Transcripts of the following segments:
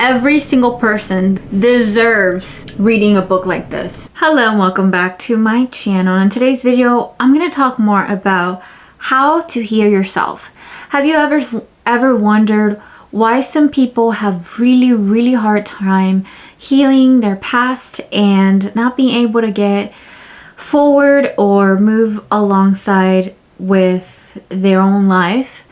Every single person deserves reading a book like this. Hello and welcome back to my channel. In today's video, I'm going to talk more about how to heal yourself. Have you ever wondered why some people have really hard time healing their past and not being able to get forward or move alongside with their own life?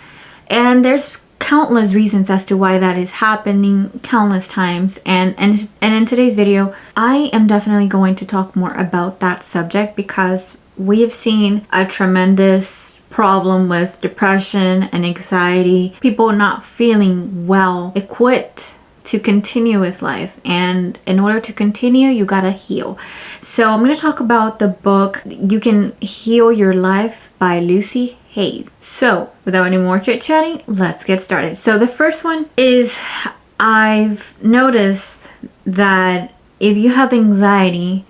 And there's countless reasons as to why that is happening, countless times, and in today's video I am definitely going to talk more about that subject, because we have seen a tremendous problem with depression and anxiety, people not feeling well equipped to continue with life, and in order to continue you gotta heal. So I'm going to talk about the book You Can Heal Your Life by Louise Hay. So without any more chit chatting, let's get started. So the first one is, I've noticed that if you have anxiety,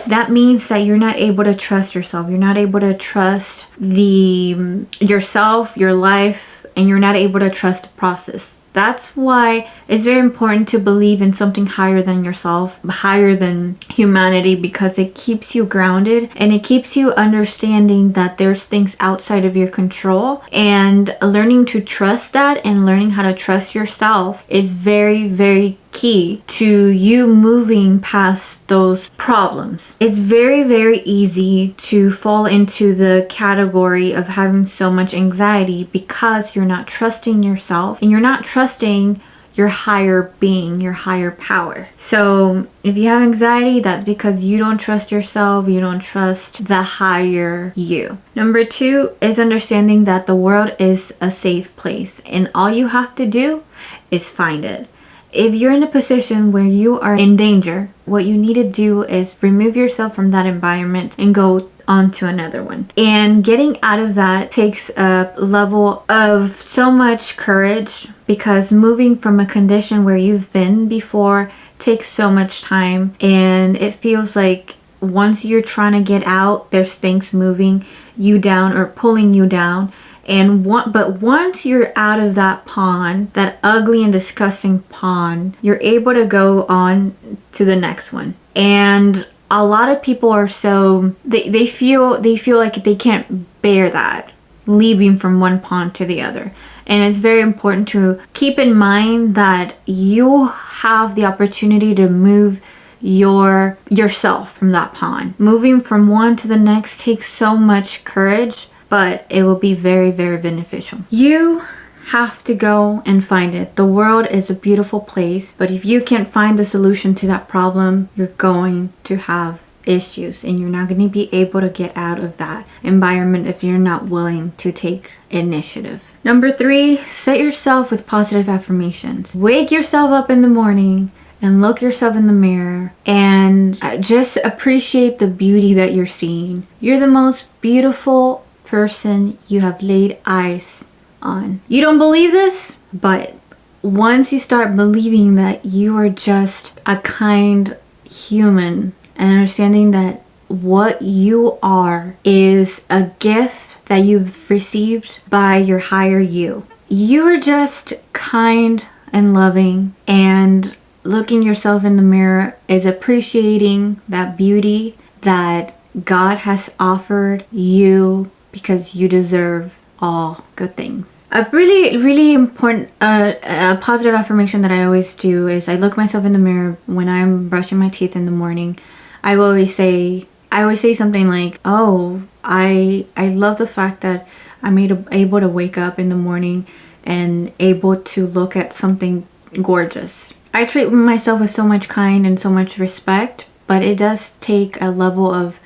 that means that you're not able to trust yourself. You're not able to trust yourself, your life, and you're not able to trust the process. That's why it's very important to believe in something higher than yourself, higher than humanity, because it keeps you grounded and it keeps you understanding that there's things outside of your control, and learning to trust that and learning how to trust yourself is very key to you moving past those problems. It's very easy to fall into the category of having so much anxiety because you're not trusting yourself and you're not trusting your higher being, your higher power. So if you have anxiety, that's because you don't trust yourself, you don't trust the higher you. Number 2 is understanding that the world is a safe place and all you have to do is find it. If you're in a position where you are in danger, what you need to do is remove yourself from that environment and go on to another one. And getting out of that takes a level of so much courage, because moving from a condition where you've been before takes so much time, and it feels like once you're trying to get out, there's things moving you down or pulling you down. But once you're out of that pond, that ugly and disgusting pond, you're able to go on to the next one. And a lot of people are so they feel like they can't bear that, leaving from one pond to the other. And it's very important to keep in mind that you have the opportunity to move yourself from that pond. Moving from one to the next takes so much courage, but it will be very beneficial. You have to go and find it. The world is a beautiful place, but if you can't find the solution to that problem, you're going to have issues and you're not going to be able to get out of that environment if you're not willing to take initiative. Number 3, set yourself with positive affirmations. Wake yourself up in the morning and look yourself in the mirror and just appreciate the beauty that you're seeing. You're the most beautiful person you have laid eyes on. You don't believe this, but once you start believing that you are just a kind human and understanding that what you are is a gift that you've received by your higher you. You're just kind and loving, and looking yourself in the mirror is appreciating that beauty that God has offered you, because you deserve all good things. A really important a positive affirmation that I always do is I look myself in the mirror when I'm brushing my teeth in the morning. I always say something like, oh, I love the fact that I'm able to wake up in the morning and able to look at something gorgeous. I treat myself with so much kind and so much respect, but it does take a level of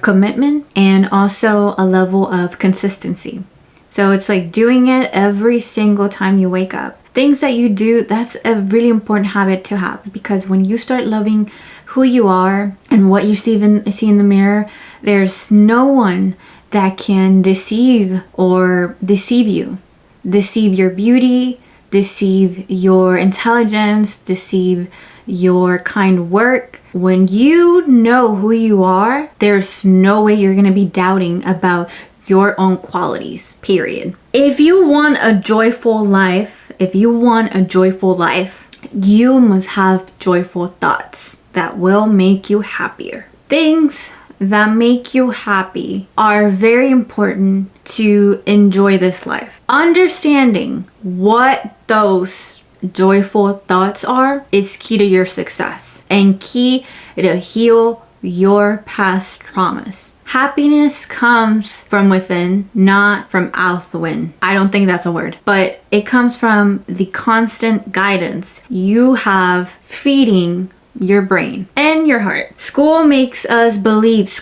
commitment and also a level of consistency. So it's like doing it every single time you wake up. Things that you do, that's a really important habit to have, because when you start loving who you are and what you see in the mirror, there's no one that can deceive you. Deceive your beauty, deceive your intelligence, deceive your kind work. When you know who you are, there's no way you're going to be doubting about your own qualities, period. If you want a joyful life, you must have joyful thoughts that will make you happier. Things that make you happy are very important to enjoy this life. Understanding what those joyful thoughts are is key to your success and key to heal your past traumas. Happiness comes from within, not from out the wind. I don't think that's a word, but it comes from the constant guidance you have feeding your brain and your heart. School makes us believe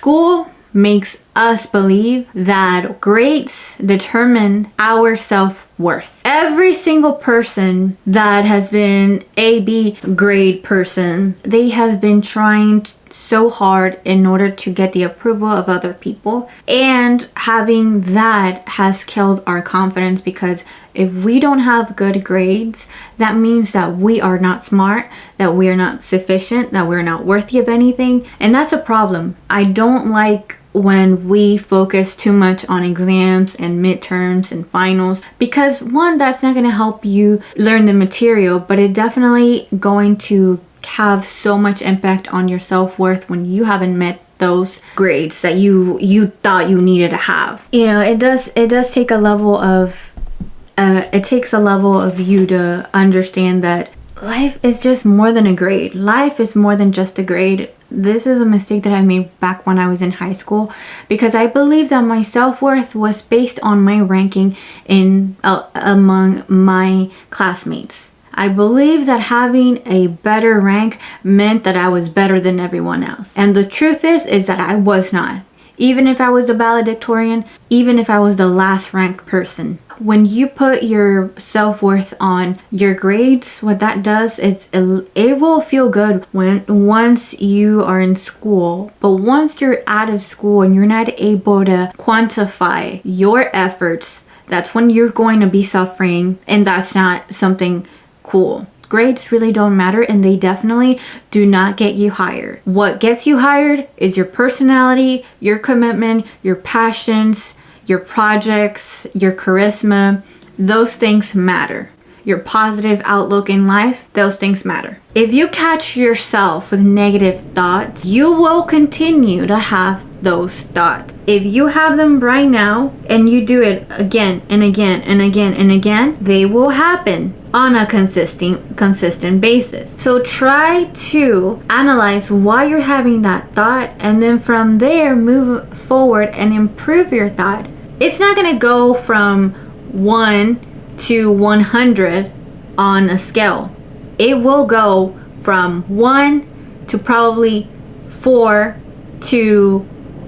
that grades determine our self-worth. Every single person that has been a B grade person, they have been trying so hard in order to get the approval of other people, and having that has killed our confidence, because if we don't have good grades, that means that we are not smart, that we are not sufficient, that we're not worthy of anything, and that's a problem. I don't like when we focus too much on exams and midterms and finals, because one, that's not going to help you learn the material, but it definitely going to have so much impact on your self-worth when you haven't met those grades that you thought you needed to have. You know, it does take a level of it takes a level of you to understand that life is just more than a grade. Life is more than just a grade. This is a mistake that I made back when I was in high school, because I believed that my self-worth was based on my ranking in among my classmates. I believed that having a better rank meant that I was better than everyone else. And the truth is that I was not. Even if I was the valedictorian, even if I was the last ranked person. When you put your self-worth on your grades, what that does is it will feel good once you are in school. But once you're out of school and you're not able to quantify your efforts, that's when you're going to be suffering, and that's not something cool. Grades really don't matter, and they definitely do not get you hired. What gets you hired is your personality, your commitment, your passions, your projects, your charisma. Those things matter. Your positive outlook in life, those things matter. If you catch yourself with negative thoughts, you will continue to have those thoughts. If you have them right now and you do it again and again and again and again, they will happen on a consistent basis. So try to analyze why you're having that thought, and then from there move forward and improve your thought. It's not going to go from 1 to 100 on a scale. It will go from 1 to probably 4 to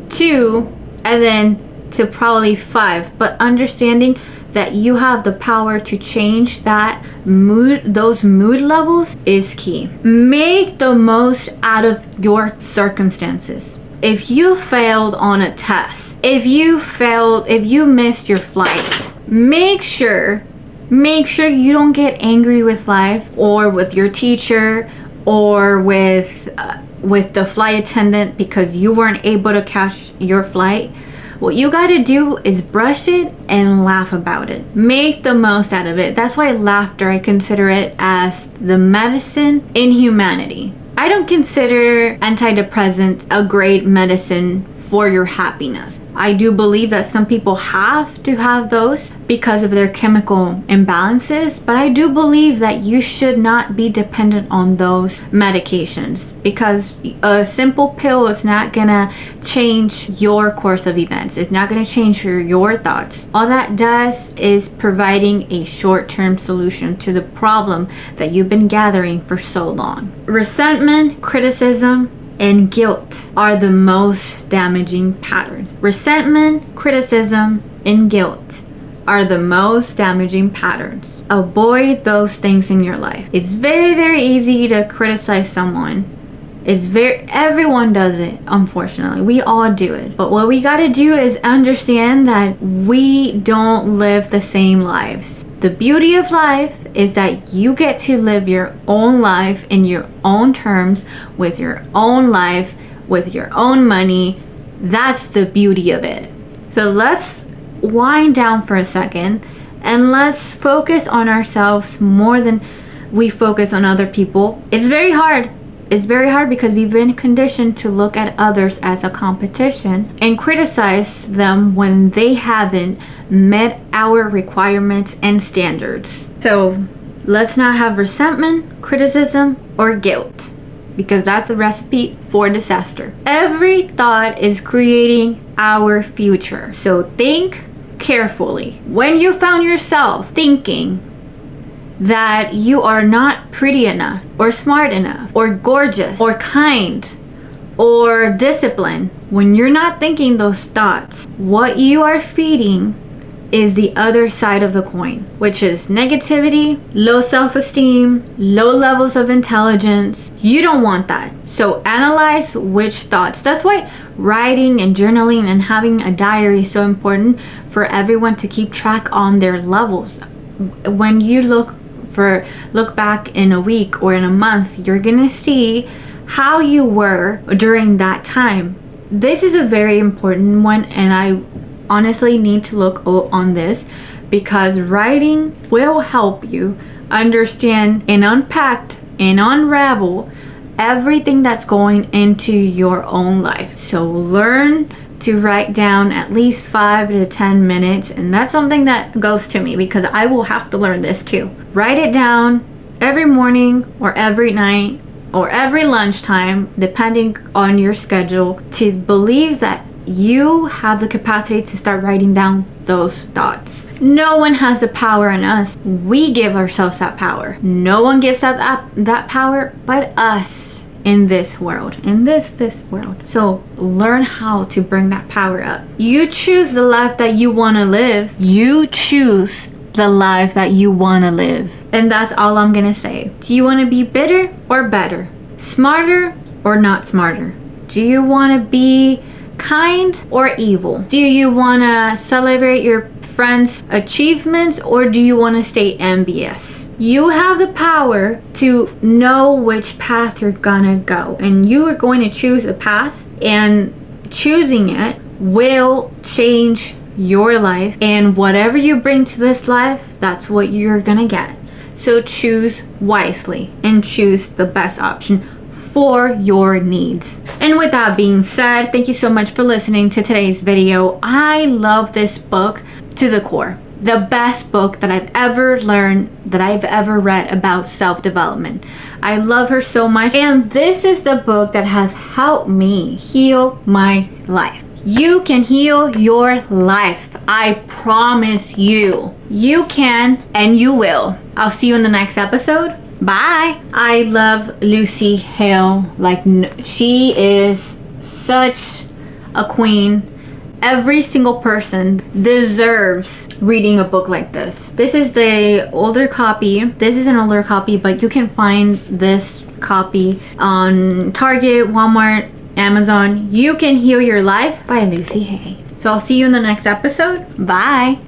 2, and then to probably 5. But understanding that you have the power to change that mood, those mood levels, is key. Make the most out of your circumstances. If you failed on a test, if you missed your flight, make sure you don't get angry with life or with your teacher or with the flight attendant because you weren't able to catch your flight. What you got to do is brush it and laugh about it. Make the most out of it. That's why laughter, I consider it as the medicine in humanity. I don't consider antidepressants a great medicine for your happiness. I do believe that some people have to have those because of their chemical imbalances, but I do believe that you should not be dependent on those medications, because a simple pill is not gonna change your course of events. It's not gonna change your thoughts. All that does is providing a short-term solution to the problem that you've been gathering for so long. Resentment, criticism, and guilt are the most damaging patterns. Resentment, criticism, and guilt are the most damaging patterns. Avoid those things in your life. It's very, very easy to criticize someone. Everyone does it, unfortunately. We all do it. But what we gotta do is understand that we don't live the same lives. The beauty of life is that you get to live your own life in your own terms, with your own life, with your own money. That's the beauty of it. So let's wind down for a second and let's focus on ourselves more than we focus on other people. It's very hard. It's very hard because we've been conditioned to look at others as a competition and criticize them when they haven't met our requirements and standards. So let's not have resentment, criticism, or guilt, because that's a recipe for disaster. Every thought is creating our future. So think carefully. When you found yourself thinking that you are not pretty enough, or smart enough, or gorgeous, or kind, or disciplined, when you're not thinking those thoughts, what you are feeding is the other side of the coin, which is negativity, low self-esteem, low levels of intelligence. You don't want that. So analyze which thoughts. That's why writing and journaling and having a diary is so important for everyone to keep track on their levels. When you look back in a week or in a month, you're gonna see how you were during that time. This is a very important one, and I honestly need to look on this, because writing will help you understand and unpack and unravel everything that's going into your own life. So learn to write down at least 5 to 10 minutes, and that's something that goes to me because I will have to learn this too. Write it down every morning or every night or every lunchtime, depending on your schedule, to believe that you have the capacity to start writing down those thoughts. No one has the power in us. We give ourselves that power. No one gives that power but us. In this world, this world. So learn how to bring that power up. You choose the life that you want to live. You choose the life that you want to live. And that's all I'm gonna say. Do you want to be bitter or better? Smarter or not smarter? Do you want to be kind or evil? Do you want to celebrate your friends' achievements, or do you want to stay envious? You have the power to know which path you're gonna go, and you are going to choose a path, and choosing it will change your life, and whatever you bring to this life, that's what you're gonna get. So choose wisely and choose the best option for your needs. And with that being said, thank you so much for listening to today's video. I love this book to the core. The best book that I've ever learned, that I've ever read about self-development. I love her so much, and this is the book that has helped me heal my life. You can heal your life. I promise you. You can, and you will. I'll see you in the next episode. Bye. I love Louise Hay. Like, she is such a queen. Every single person deserves reading a book like this. This is the older copy. This is an older copy, but you can find this copy on Target, Walmart, Amazon. You Can Heal Your Life by Louise Hay. So I'll see you in the next episode. Bye.